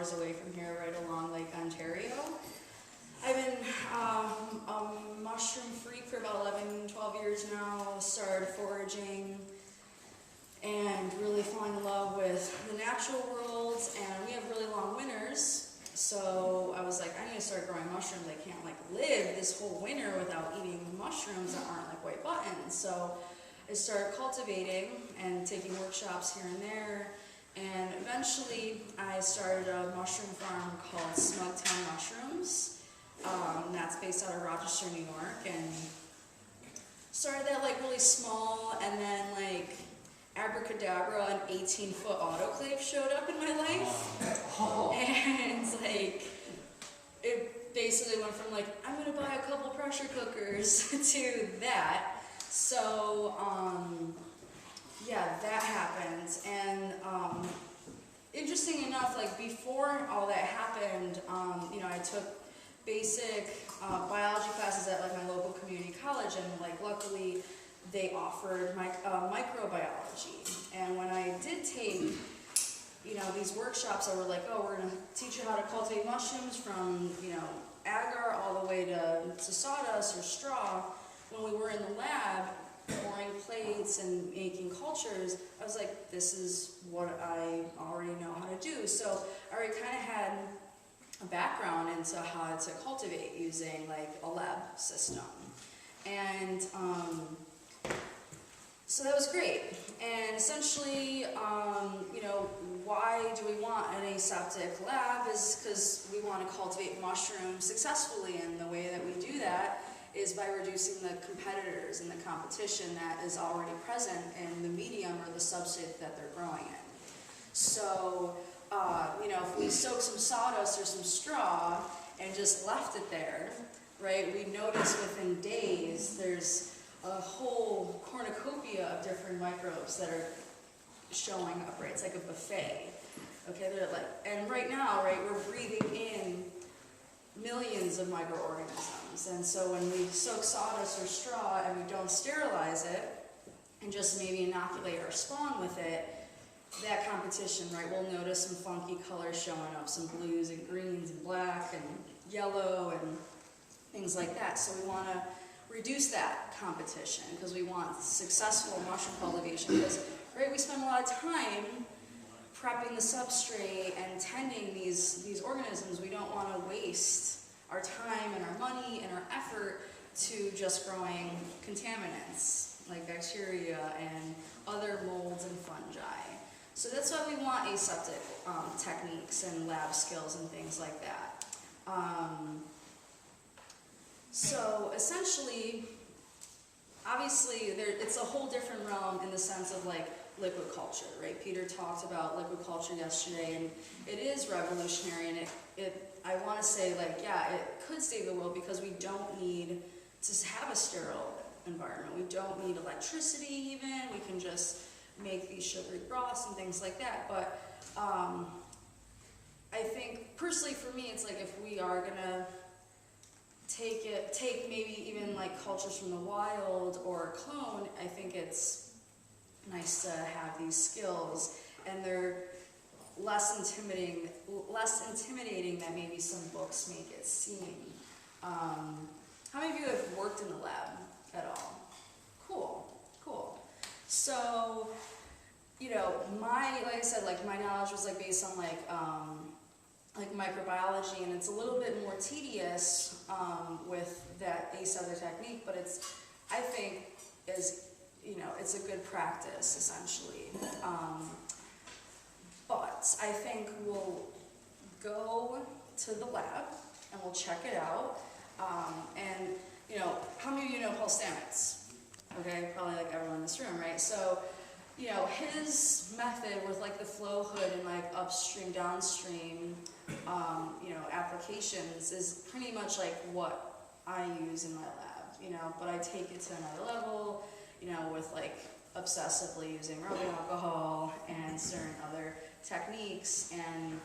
hours away from here, right along Lake Ontario. I've been a mushroom freak for about 11, 12 years now. Started foraging and really falling in love with the natural worlds, and we have really long winters. So I was like, I need to start growing mushrooms. I can't like live this whole winter without eating mushrooms that aren't like white buttons. So I started cultivating and taking workshops here and there. And eventually I started a mushroom farm called Smugtown Mushrooms. That's based out of Rochester, New York. And started that like really small, and then like abracadabra, an 18-foot autoclave showed up in my life. And like, it basically went from like, I'm gonna buy a couple pressure cookers to that. So, yeah, that happened. And interesting enough, like before all that happened, you know, I took basic biology classes at like my local community college, and like luckily they offered microbiology. And when I did take, you know, these workshops that were like, oh, we're gonna teach you how to cultivate mushrooms from, you know, agar all the way to sawdust or straw, when we were in the lab pouring plates and making cultures, I was like, this is what I already know how to do. So I already kind of had a background into how to cultivate using like a lab system. And so that was great. And essentially, you know, why do we want an aseptic lab is because we want to cultivate mushrooms successfully, and the way that we do that is by reducing the competitors and the competition that is already present in the medium or the substrate that they're growing in. So, you know, if we soak some sawdust or some straw and just left it there, right, we notice within days there's a whole cornucopia of different microbes that are showing up, right? It's like a buffet. Okay, they're like, and right now, right, we're breathing in millions of microorganisms. And so when we soak sawdust or straw and we don't sterilize it and just maybe inoculate our spawn with it, that competition, right, we'll notice some funky colors showing up, some blues and greens and black and yellow and things like that. So we want to reduce that competition because we want successful mushroom cultivation, because, right, we spend a lot of time prepping the substrate and tending these organisms. We don't want to waste our time and our money and our effort to just growing contaminants like bacteria and other molds and fungi. So that's why we want aseptic techniques and lab skills and things like that. So essentially, obviously, it's a whole different realm in the sense of like liquid culture, right? Peter talked about liquid culture yesterday, and it is revolutionary, and I want to say, like, yeah, it could save the world because we don't need to have a sterile environment. We don't need electricity even. We can just make these sugary broths and things like that. But I think, personally for me, it's like if we are going to take maybe even like cultures from the wild or clone, I think it's nice to have these skills, and they're less intimidating than maybe some books make it seem. How many of you have worked in the lab at all? Cool. So, you know, like I said, like my knowledge was like based on like microbiology, and it's a little bit more tedious with that aseptic technique, but it's, I think, you know, it's a good practice essentially. But I think we'll go to the lab and we'll check it out. And you know, how many of you know Paul Stamets? Okay, probably like everyone in this room, right? So, you know, his method with like the flow hood and like upstream, downstream, you know, applications is pretty much like what I use in my lab, you know, but I take it to another level, you know, with like obsessively using rubbing alcohol and certain other techniques, and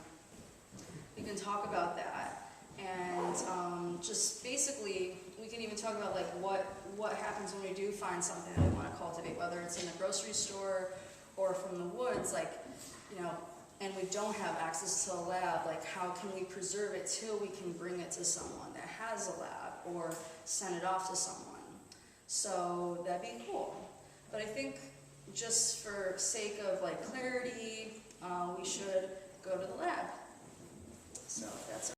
we can talk about that. And just basically, we can even talk about like what happens when we do find something that we want to cultivate, whether it's in a grocery store or from the woods. Like, you know, and we don't have access to a lab, like how can we preserve it till we can bring it to someone that has a lab or send it off to someone? So that'd be cool. But I think just for sake of like clarity